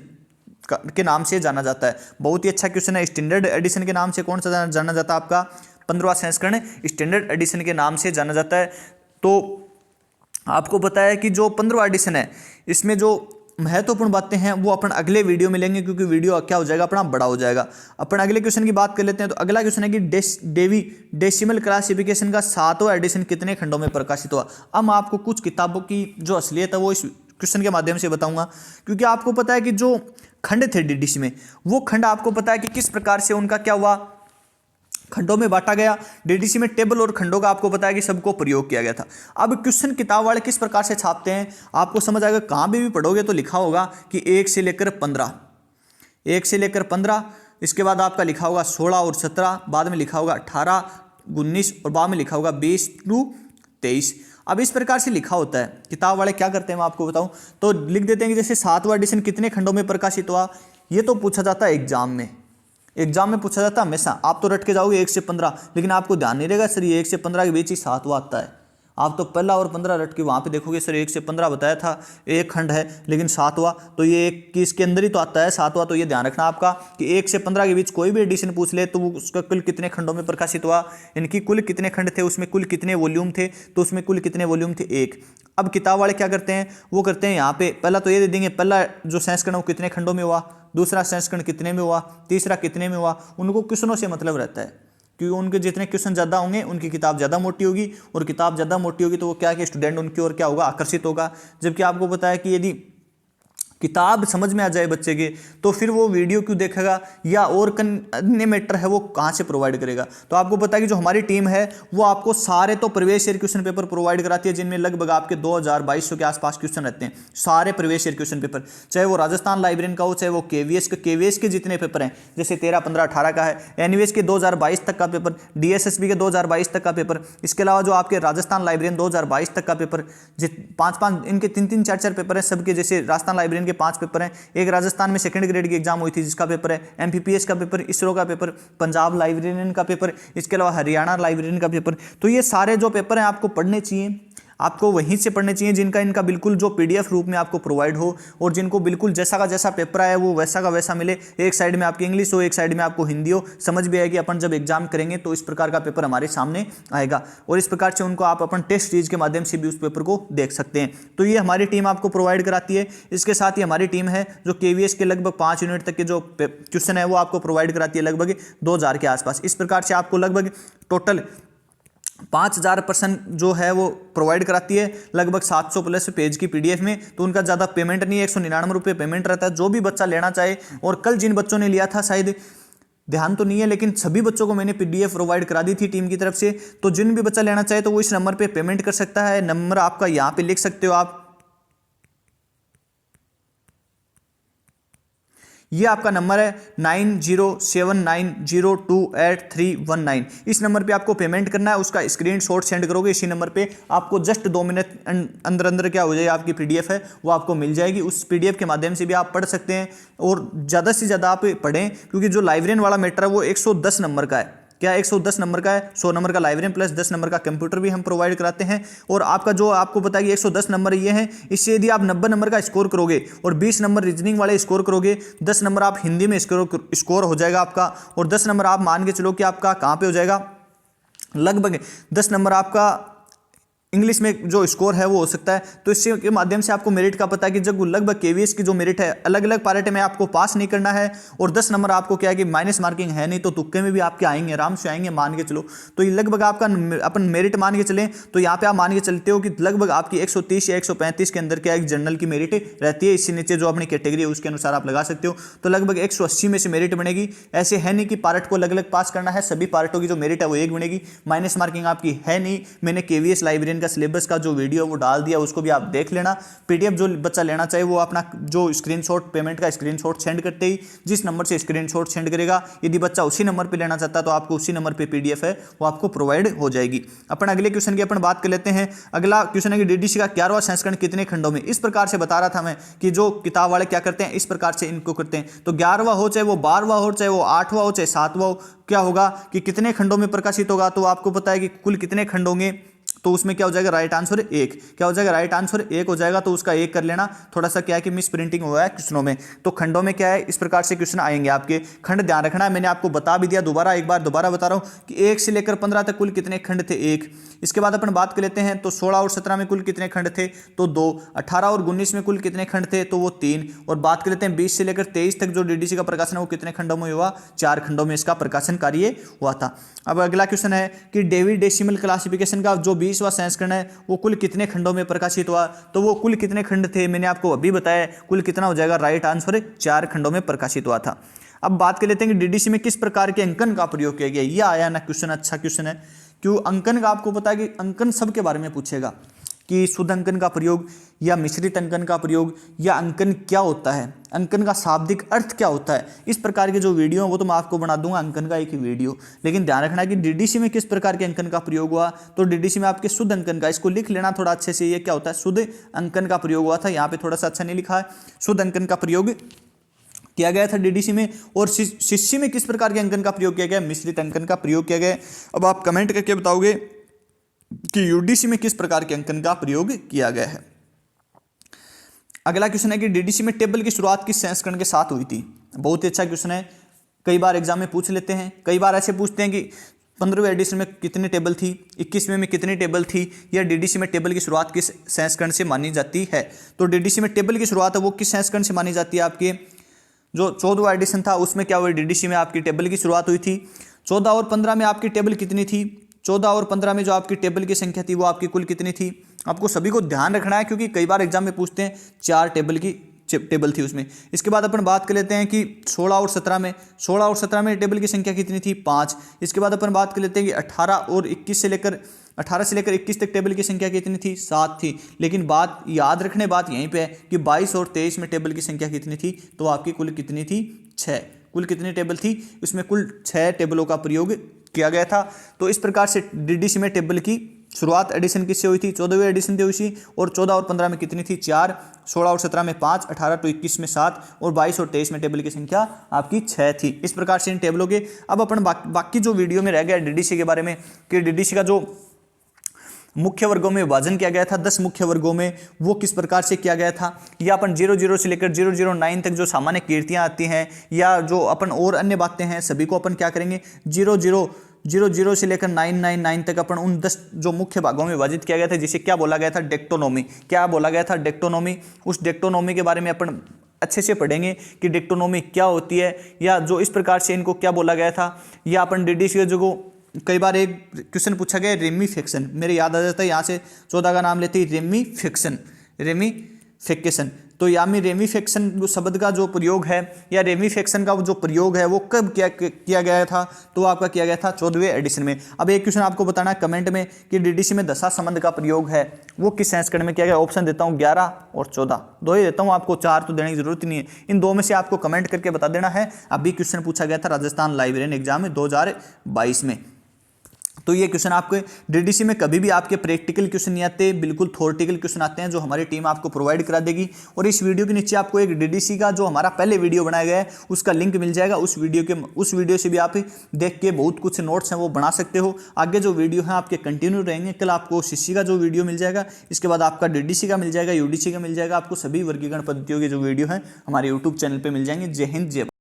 के नाम से जाना जाता है? बहुत ही अच्छा क्वेश्चन है। स्टैंडर्ड एडिशन के नाम से कौन सा जाना जाता है? आपका 15वां संस्करण स्टैंडर्ड एडिशन के नाम से जाना जाता है। तो आपको पता है कि जो 15वां एडिशन है इसमें जो महत्वपूर्ण बातें हैं वो अपन अगले वीडियो में लेंगे, क्योंकि वीडियो क्या हो जाएगा अपना बड़ा हो जाएगा। अपन अगले क्वेश्चन की बात कर लेते हैं। तो अगला क्वेश्चन है कि डेवी डेसिमल क्लासिफिकेशन का 7वां एडिशन कितने खंडों में प्रकाशित हुआ? अब मैं आपको कुछ किताबों की जो असलियत है वो इस क्वेश्चन के माध्यम से बताऊंगा, क्योंकि आपको पता है कि जो खंड थे डीडीसी में वो खंड आपको पता है कि किस प्रकार से उनका क्या हुआ, खंडों में बांटा गया। डीडीसी में टेबल और खंडों का आपको पता है कि सबको प्रयोग किया गया था। अब क्वेश्चन किताब वाले किस प्रकार से छापते हैं आपको समझ आएगा। कहाँ भी पढ़ोगे तो लिखा होगा कि 1 से लेकर 15, 1 से लेकर 15, इसके बाद आपका लिखा होगा 16 और 17, बाद में लिखा होगा 18, 19 और बाद में लिखा होगा 20 to 23। अब इस प्रकार से लिखा होता है। किताब वाले क्या करते हैं मैं आपको बताऊं, तो लिख देते हैं कि जैसे 7वां एडिशन कितने खंडों में प्रकाशित हुआ। ये तो पूछा जाता है एग्जाम में पूछा जाता है हमेशा। आप तो रट के जाओगे 1 से 15, लेकिन आपको ध्यान नहीं रहेगा सर ये 1 से 15 के बीच ही 7वां आता है। आप तो पहला और 15 रट के वहाँ पे देखोगे सर 1 से 15 बताया था, एक खंड है लेकिन 7वां तो ये एक की इसके अंदर ही तो आता है 7वां। तो ये ध्यान रखना आपका कि 1 से 15 के बीच कोई भी एडिशन पूछ ले तो वो उसका कुल कितने खंडों में प्रकाशित हुआ, इनकी कुल कितने खंड थे, उसमें कुल कितने वॉल्यूम थे, तो उसमें कुल कितने वॉल्यूम थे 1। अब किताब वाले क्या करते हैं, वो करते हैं यहाँ पे पहला तो ये दे देंगे पहला जो संस्करण वो कितने खंडों में हुआ, दूसरा संस्करण कितने में हुआ, तीसरा कितने में हुआ। उनको क्वेश्चनों से मतलब रहता है, क्योंकि उनके जितने क्वेश्चन ज़्यादा होंगे उनकी किताब ज़्यादा मोटी होगी, और किताब ज़्यादा मोटी होगी तो वो क्या कि स्टूडेंट उनकी ओर क्या होगा, आकर्षित होगा। जबकि आपको पता है कि यदि किताब समझ में आ जाए बच्चे के तो फिर वो वीडियो क्यों देखेगा या और अन्य मैटर है वो कहाँ से प्रोवाइड करेगा। तो आपको पता है कि जो हमारी टीम है वो आपको सारे तो प्रवेश ईयर क्वेश्चन पेपर प्रोवाइड कराती है, जिनमें लगभग आपके 2200 के आसपास क्वेश्चन रहते हैं, सारे प्रवेश ईयर क्वेश्चन पेपर, चाहे वो राजस्थान लाइब्रेरियन का हो, चाहे वो केवीएस के जितने पेपर हैं, जैसे 13, 15, 18 का है, एनवीएस के 2022 तक का पेपर, डीएसएसबी के 2022 तक का पेपर, इसके अलावा जो आपके राजस्थान लाइब्रेरियन 2022 तक का पेपर, 5 इनके 3-3, 4-4 पेपर है सबके। जैसे राजस्थान लाइब्रेरियन 5 पेपर हैं, एक राजस्थान में सेकंड ग्रेड की एग्जाम हुई थी जिसका पेपर है, एमपीपीएस का पेपर, इसरो का पेपर, पंजाब लाइब्रेरियन का पेपर, इसके अलावा हरियाणा लाइब्रेरियन का पेपर। तो ये सारे जो पेपर हैं आपको पढ़ने चाहिए, आपको वहीं से पढ़ने चाहिए जिनका इनका बिल्कुल जो पीडीएफ रूप में आपको प्रोवाइड हो, और जिनको बिल्कुल जैसा का जैसा पेपर आया वो वैसा का वैसा मिले। एक साइड में आपकी इंग्लिश हो, एक साइड में आपको हिंदी हो, समझ भी आएगी अपन जब एग्जाम करेंगे तो इस प्रकार का पेपर हमारे सामने आएगा, और इस प्रकार से उनको आप अपन टेस्ट सीरीज के माध्यम से भी उस पेपर को देख सकते हैं। तो ये हमारी टीम आपको प्रोवाइड कराती है। इसके साथ ही हमारी टीम है जो केवीएस के लगभग 5 यूनिट तक के जो क्वेश्चन है वो आपको प्रोवाइड कराती है लगभग 2000 के आसपास। इस प्रकार से आपको लगभग टोटल 5000 पर्सन जो है वो प्रोवाइड कराती है, लगभग 700 प्लस पेज की पीडीएफ में। तो उनका ज़्यादा पेमेंट नहीं है, 199 रुपये पेमेंट रहता है। जो भी बच्चा लेना चाहे, और कल जिन बच्चों ने लिया था शायद ध्यान तो नहीं है, लेकिन सभी बच्चों को मैंने पीडीएफ प्रोवाइड करा दी थी टीम की तरफ से। तो जिन भी बच्चा लेना चाहे तो वो इस नंबर पर पेमेंट कर सकता है। नंबर आपका यहाँ पर लिख सकते हो आप, ये आपका नंबर है 9079028319। इस नंबर पे आपको पेमेंट करना है, उसका स्क्रीनशॉट सेंड करोगे इसी नंबर पे, आपको जस्ट 2 मिनट अंदर अंदर क्या हो जाएगा, आपकी पीडीएफ है वो आपको मिल जाएगी। उस पीडीएफ के माध्यम से भी आप पढ़ सकते हैं, और ज़्यादा से ज़्यादा आप पढ़ें, क्योंकि जो लाइब्रेरियन वाला मैटर है वो 110 नंबर का है। क्या 110 नंबर का है, 100 नंबर का लाइब्रेरियन प्लस 10 नंबर का कंप्यूटर भी हम प्रोवाइड कराते हैं। और आपका जो आपको पता है कि 110 नंबर ये हैं, इससे यदि आप 90 नंबर का स्कोर करोगे और 20 नंबर रीजनिंग वाले स्कोर करोगे, 10 नंबर आप हिंदी में स्कोर हो जाएगा आपका, और 10 नंबर आप मान के चलो कि आपका कहाँ पे हो जाएगा, लगभग 10 नंबर आपका इंग्लिश में जो स्कोर है वो हो सकता है। तो इसके के माध्यम से आपको मेरिट का पता है कि जब लगभग केवीएस की जो मेरिट है अलग अलग पार्ट में आपको पास नहीं करना है, और 10 नंबर आपको क्या है कि माइनस मार्किंग है नहीं, तो तुक्के में भी आपके आएंगे, आराम से आएंगे मान के चलो। तो ये लगभग आपका अपन मेरिट मान के चलें तो यहाँ पे आप मान के चलते हो कि लगभग आपकी 130 या 135 के अंदर क्या है जनरल की मेरिट रहती है। इससे नीचे जो अपनी कैटेगरी है उसके अनुसार आप लगा सकते हो। तो लगभग 180 में से मेरिट बनेगी। ऐसे है नहीं कि पार्ट को अलग अलग पास करना है, सभी पार्टों की जो मेरिट है वो एक बनेगी, माइनस मार्किंग आपकी है नहीं। मैंने केवीएस लाइब्रेरियन का सिलेबस का जो वीडियो वो डाल दिया, उसको भी आप देख लेना। पीडीएफ जो बच्चा लेना चाहे वो अपना जो स्क्रीनशॉट पेमेंट का स्क्रीनशॉट सेंड करते ही जिस नंबर से स्क्रीनशॉट सेंड करेगा, यदि बच्चा उसी नंबर पे लेना चाहता है तो आपको उसी नंबर पे पीडीएफ है वो आपको प्रोवाइड हो जाएगी। अपन अगले क्वेश्चन की अपन बात कर लेते हैं। अगला क्वेश्चन है कि डीडीसी का 11वां संस्करण कितने खंडों में। इस प्रकार से बता रहा था मैं कि जो किताब वाले क्या करते हैं इस प्रकार से इनको करते हैं। तो 11वां हो चाहे वो 12वां हो चाहे वो 8वां हो चाहे 7वां हो, क्या होगा कि कितने खंडों में प्रकाशित होगा। तो आपको पता है कि कुल कितने खंड होंगे, तो उसमें क्या हो जाएगा राइट आंसर 1। क्या हो जाएगा राइट आंसर 1 हो जाएगा। तो उसका 1 कर लेना। थोड़ा सा क्या है कि मिस प्रिंटिंग हुआ है क्वेश्चनों में। तो खंडों में क्या है इस प्रकार से क्वेश्चन आएंगे आपके। खंड ध्यान रखना है, मैंने आपको बता भी दिया, दोबारा एक बार दोबारा बता रहा हूं कि 1 से लेकर 15 तक कुल कितने खंड थे 1। इसके बाद अपन बात कर लेते हैं तो 16 और 17 में कुल कितने खंड थे तो 2। 18 और 19 में कुल कितने खंड थे तो वो 3। और बात कर लेते हैं 20 से लेकर 23 तक जो डीडीसी का प्रकाशन है वो कितने खंडों में हुआ, 4 खंडों में इसका प्रकाशन कार्य हुआ था। अब अगला क्वेश्चन है कि डेविड डेसिमल क्लासिफिकेशन का जो 20वां संस्करण है वो कुल कितने खंडों में प्रकाशित हुआ। तो वो कुल कितने खंड थे मैंने आपको अभी बताया, कुल कितना हो जाएगा राइट आंसर 4 खंडों में प्रकाशित हुआ था। अब बात कर लेते हैं कि डीडीसी में किस प्रकार के अंकन का प्रयोग किया गया। यह आया ना क्वेश्चन, अच्छा क्वेश्चन है। क्यों अंकन का आपको पता है कि अंकन सबके बारे में पूछेगा कि शुद्ध अंकन का प्रयोग या मिश्रित अंकन का प्रयोग या अंकन क्या होता है, अंकन का शाब्दिक अर्थ क्या होता है। इस प्रकार के जो वीडियो है वो तो मैं आपको बना दूंगा अंकन का एक वीडियो। लेकिन ध्यान रखना कि डीडीसी में किस प्रकार के अंकन का प्रयोग हुआ। तो डीडीसी में आपके शुद्ध अंकन का, इसको लिख लेना थोड़ा अच्छे से, ये क्या होता है शुद्ध अंकन का प्रयोग हुआ था। यहाँ पे थोड़ा सा अच्छा नहीं लिखा है। शुद्ध अंकन का प्रयोग किया गया था डीडीसी में। और शिष्य में किस प्रकार के अंकन का प्रयोग किया गया, मिश्रित अंकन का प्रयोग किया गया। अब आप कमेंट करके बताओगे कि यूडीसी में किस प्रकार के अंकन का प्रयोग किया गया है। अगला क्वेश्चन है कि डीडीसी में टेबल की शुरुआत किस संस्करण के साथ हुई थी। बहुत ही अच्छा क्वेश्चन है, कई बार एग्जाम में पूछ लेते हैं। कई बार ऐसे पूछते हैं कि 15वें एडिशन में कितनी टेबल थी, 21वें में कितनी टेबल थी, या डीडीसी में टेबल की शुरुआत किस संस्करण से मानी जाती है। तो डीडीसी में टेबल की शुरुआत है वो किस संस्करण से मानी जाती है। आपके जो 14वां एडिशन था उसमें क्या हुआ, डीडीसी में आपकी टेबल की शुरुआत हुई थी। 14 और 15 में आपकी टेबल कितनी थी, 14 और 15 में जो आपकी टेबल की संख्या थी वो आपकी कुल कितनी थी। आपको सभी को ध्यान रखना है क्योंकि कई बार एग्जाम में पूछते हैं 4 टेबल की टेबल थी उसमें। इसके बाद अपन बात कर लेते हैं कि 16 और 17 में टेबल की संख्या कितनी थी 5। इसके बाद अपन बात कर लेते हैं कि 18 से लेकर 21 तक टेबल की संख्या कितनी थी 7 थी। लेकिन बात याद रखने बात यहीं पे है कि 22 और 23 में टेबल की संख्या कितनी थी, तो आपकी कुल कितनी थी 6। कुल कितनी टेबल थी, उसमें कुल 6 टेबलों का प्रयोग किया गया था। तो इस प्रकार से डीडीसी में टेबल की शुरुआत एडिशन किससे हुई थी, 14वीं एडिशन से हुई थी। और 14 और 15 में कितनी थी 4, 16 और 17 में 5, 18 तो 21 में 7 और 22 और 23 में टेबल की संख्या आपकी 6 थी। इस प्रकार से इन टेबलों के अब अपन बाकी जो वीडियो में रह गया डीडीसी के बारे में कि डीडीसी का जो मुख्य वर्गों में विभाजन किया गया था 10 मुख्य वर्गों में, वो किस प्रकार से किया गया था। या अपन 00 से लेकर 009 तक जो सामान्य कीर्तियां आती हैं या जो अपन और अन्य बातें हैं सभी को अपन क्या करेंगे 00 से लेकर 999 तक अपन उन 10 जो मुख्य भागों में विभाजित किया गया था, जिसे क्या बोला गया था डेक्टोनोमी। क्या बोला गया था डेक्टोनोमी। उस डेक्टोनोमी के बारे में अपन अच्छे से पढ़ेंगे कि डेक्टोनोमी क्या होती है, या जो इस प्रकार से इनको क्या बोला गया था। या अपन डीडीसी के जो कई बार एक क्वेश्चन पूछा गया रेमीफिकेशन, मेरे याद आ जाता है यहाँ से 14 का नाम लेते ही रेमीफिकेशन। तो यहाँ में रेमीफिकेशन शब्द का जो प्रयोग है या रेमीफिकेशन का जो प्रयोग है वो कब किया गया था, तो आपका किया गया था 14वें एडिशन में। अब एक क्वेश्चन आपको बताना है कमेंट में कि डीडीसी में दशा संबंध का प्रयोग है वो किस संस्करण में किया गया। ऑप्शन देता हूँ 11 और 14, 2 ही देता हूँ आपको, 4 तो देने की जरूरत नहीं है। इन 2 में से आपको कमेंट करके बता देना है। अभी क्वेश्चन पूछा गया था राजस्थान लाइब्रेरियन एग्जाम में 2022 में। तो ये क्वेश्चन आपके डीडीसी में कभी भी आपके प्रैक्टिकल क्वेश्चन नहीं आते, बिल्कुल थ्योरेटिकल क्वेश्चन आते हैं जो हमारी टीम आपको प्रोवाइड करा देगी। और इस वीडियो के नीचे आपको एक डीडीसी का जो हमारा पहले वीडियो बनाया गया है उसका लिंक मिल जाएगा। उस वीडियो से भी आप देख के बहुत कुछ नोट्स हैं वो बना सकते हो। आगे जो वीडियो है आपके कंटिन्यू रहेंगे। कल आपको शिष्य का जो वीडियो मिल जाएगा, इसके बाद आपका डीडीसी का मिल जाएगा, यूडीसी का मिल जाएगा। आपको सभी वर्गीकरण पद्धतियों के जो वीडियो हैं हमारे यूट्यूब चैनल पर मिल जाएंगे। जय हिंद जय